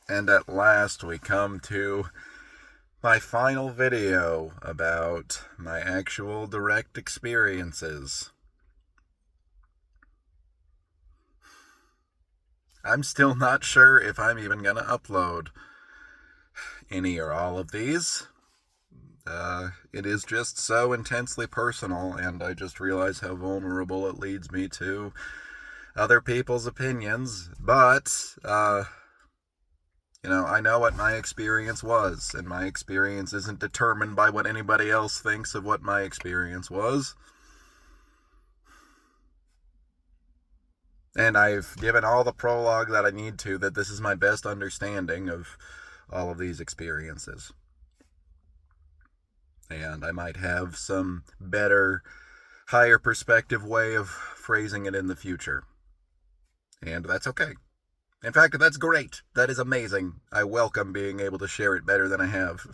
And at last we come to my final video about my actual direct experiences. I'm still not sure if I'm even going to upload any or all of these. It is just so intensely personal, and I just realize how vulnerable it leads me to other people's opinions. But, I know what my experience was, and my experience isn't determined by what anybody else thinks of what my experience was. And I've given all the prologue that I need to, that this is my best understanding of all of these experiences. And I might have some better, higher perspective way of phrasing it in the future. And that's okay. In fact, that's great. That is amazing. I welcome being able to share it better than I have.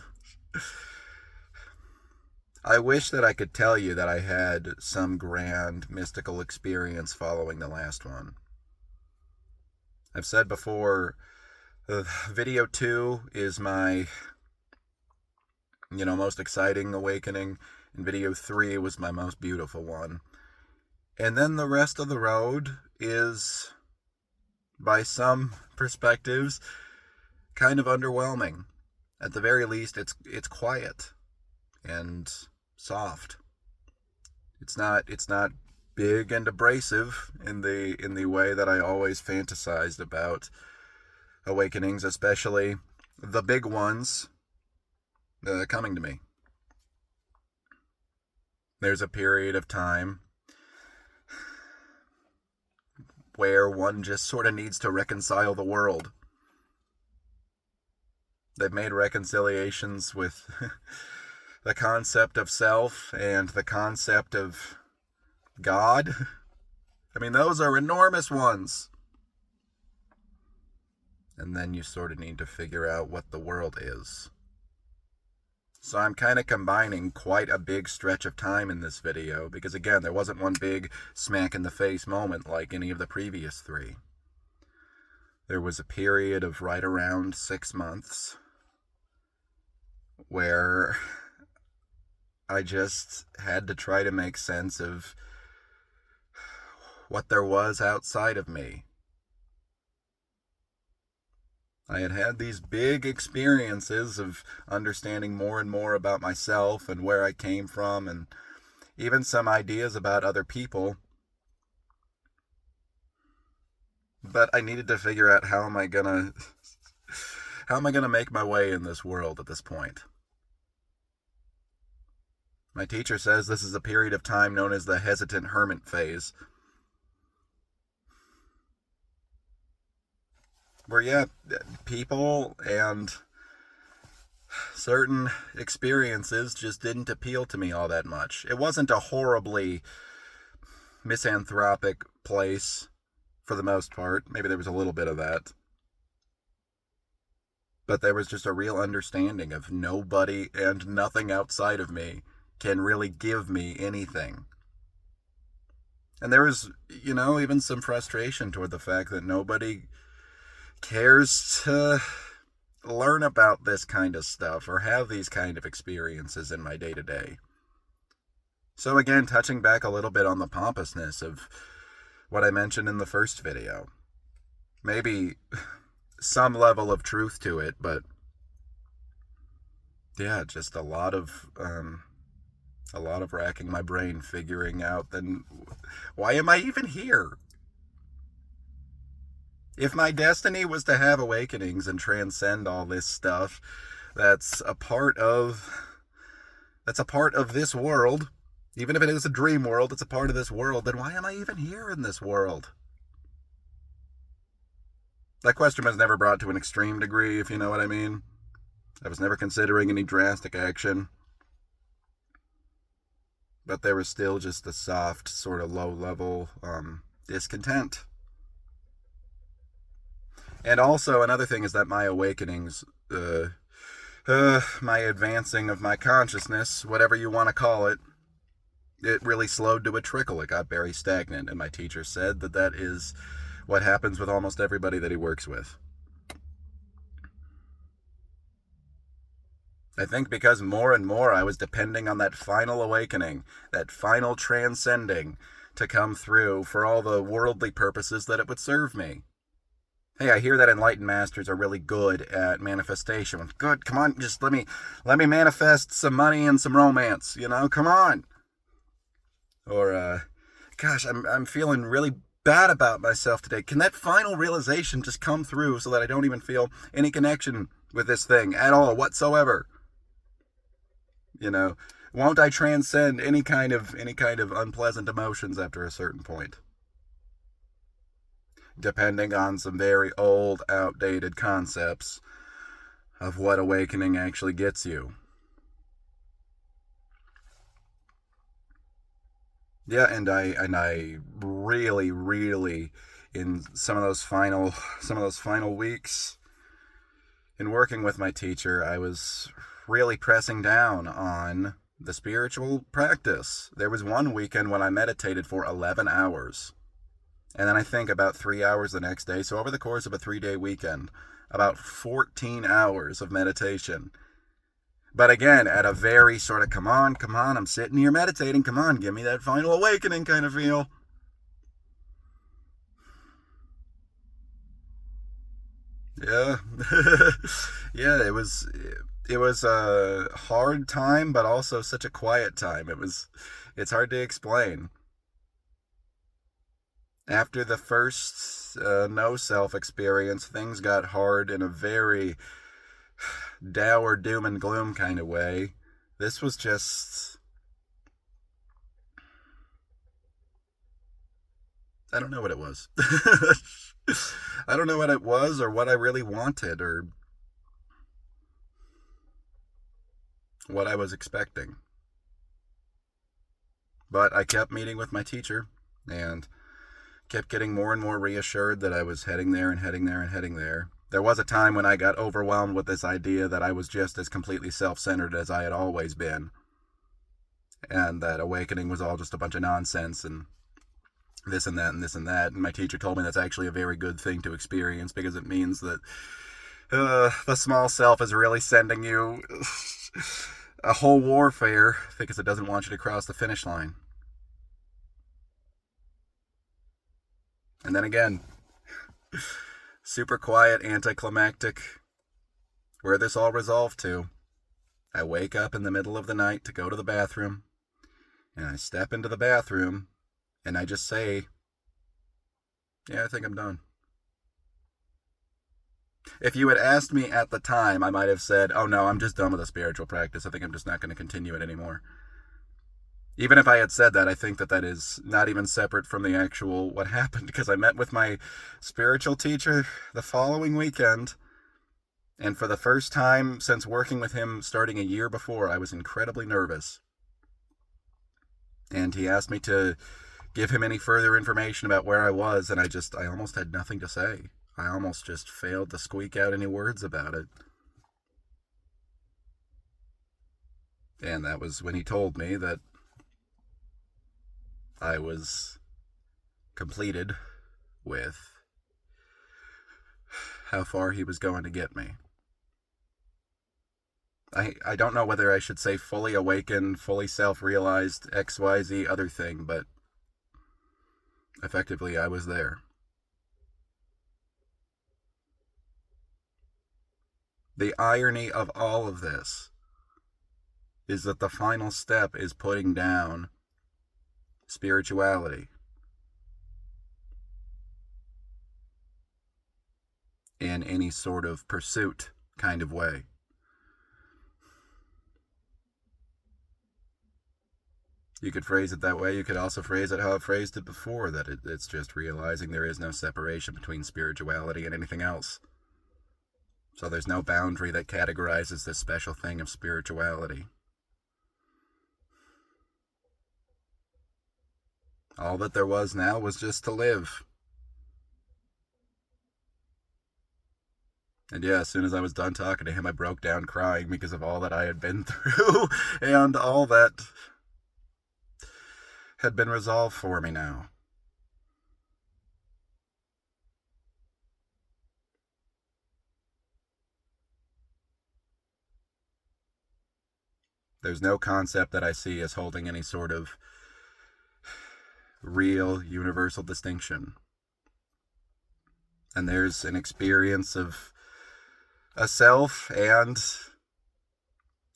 I wish that I could tell you that I had some grand mystical experience following the last one. I've said before, video 2 is my, most exciting awakening, and video 3 was my most beautiful one. And then the rest of the road is, by some perspectives, kind of underwhelming. At the very least, it's quiet and soft. It's not big and abrasive in the way that I always fantasized about awakenings, especially the big ones coming to me. There's a period of time where one just sort of needs to reconcile the world. They've made reconciliations with the concept of self and the concept of God. I mean, those are enormous ones. And then you sort of need to figure out what the world is. So I'm kind of combining quite a big stretch of time in this video, because again, there wasn't one big smack in the face moment like any of the previous 3. There was a period of right around 6 months where I just had to try to make sense of what there was outside of me. I had had these big experiences of understanding more and more about myself and where I came from, and even some ideas about other people. But I needed to figure out how am I gonna make my way in this world at this point. My teacher says this is a period of time known as the hesitant hermit phase, where people and certain experiences just didn't appeal to me all that much. It wasn't a horribly misanthropic place for the most part. Maybe there was a little bit of that. But there was just a real understanding of nobody and nothing outside of me can really give me anything. And there was, even some frustration toward the fact that nobody cares to learn about this kind of stuff or have these kind of experiences in my day-to-day. So again, touching back a little bit on the pompousness of what I mentioned in the first video. Maybe some level of truth to it, but yeah, just a lot of racking my brain figuring out, then why am I even here? If my destiny was to have awakenings and transcend all this stuff that's a part of this world, even if it is a dream world, it's a part of this world, then why am I even here in this world? That question was never brought to an extreme degree, if you know what I mean. I was never considering any drastic action. But there was still just a soft, sort of low-level discontent. And also, another thing is that my awakenings, my advancing of my consciousness, whatever you want to call it, it really slowed to a trickle. It got very stagnant, and my teacher said that is what happens with almost everybody that he works with. I think because more and more I was depending on that final awakening, that final transcending to come through for all the worldly purposes that it would serve me. Hey, I hear that enlightened masters are really good at manifestation. Good, come on, just let me manifest some money and some romance, come on. Or gosh, I'm feeling really bad about myself today. Can that final realization just come through so that I don't even feel any connection with this thing at all whatsoever? Won't I transcend any kind of unpleasant emotions after a certain point? Depending on some very old, outdated concepts of what awakening actually gets you. Yeah, and I really, really, in some of those final weeks in working with my teacher, I was really pressing down on the spiritual practice. There was one weekend when I meditated for 11 hours. And then I think about 3 hours the next day. So over the course of a 3-day weekend, about 14 hours of meditation. But again, at a very sort of, come on, I'm sitting here meditating. Come on, give me that final awakening kind of feel. Yeah. Yeah, it was a hard time, but also such a quiet time. It's hard to explain. After the first no self experience, things got hard in a very dour doom and gloom kind of way. This was just, I don't know what it was. I don't know what it was or what I really wanted or what I was expecting. But I kept meeting with my teacher and kept getting more and more reassured that I was heading there and heading there and heading there. There was a time when I got overwhelmed with this idea that I was just as completely self-centered as I had always been, and that awakening was all just a bunch of nonsense and this and that and this and that. And my teacher told me that's actually a very good thing to experience because it means that the small self is really sending you a whole warfare because it doesn't want you to cross the finish line. And then again, super quiet, anticlimactic, where this all resolved to. I wake up in the middle of the night to go to the bathroom, and I step into the bathroom, and I just say, yeah, I think I'm done. If you had asked me at the time, I might have said, oh no, I'm just done with the spiritual practice. I think I'm just not going to continue it anymore. Even if I had said that, I think that is not even separate from the actual what happened, because I met with my spiritual teacher the following weekend, and for the first time since working with him starting a year before, I was incredibly nervous. And he asked me to give him any further information about where I was, and I almost had nothing to say. I almost just failed to squeak out any words about it. And that was when he told me that I was completed with how far he was going to get me. I don't know whether I should say fully awakened, fully self-realized, XYZ other thing, but effectively I was there. The irony of all of this is that the final step is putting down spirituality in any sort of pursuit kind of way. You could phrase it that way. You could also phrase it how I've phrased it before, that it's just realizing there is no separation between spirituality and anything else. So there's no boundary that categorizes this special thing of spirituality. All that there was now was just to live. And yeah, as soon as I was done talking to him, I broke down crying because of all that I had been through and all that had been resolved for me now. There's no concept that I see as holding any sort of real universal distinction. And there's an experience of a self, and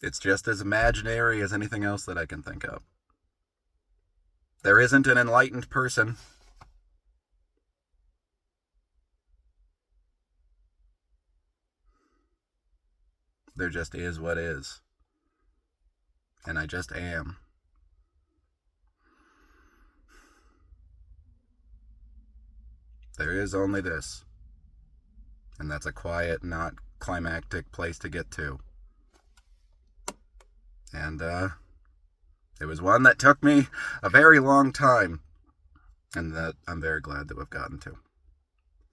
it's just as imaginary as anything else that I can think of. There isn't an enlightened person. There just is what is. And I just am. There is only this. And that's a quiet, not climactic place to get to. And, it was one that took me a very long time. And that I'm very glad that we've gotten to.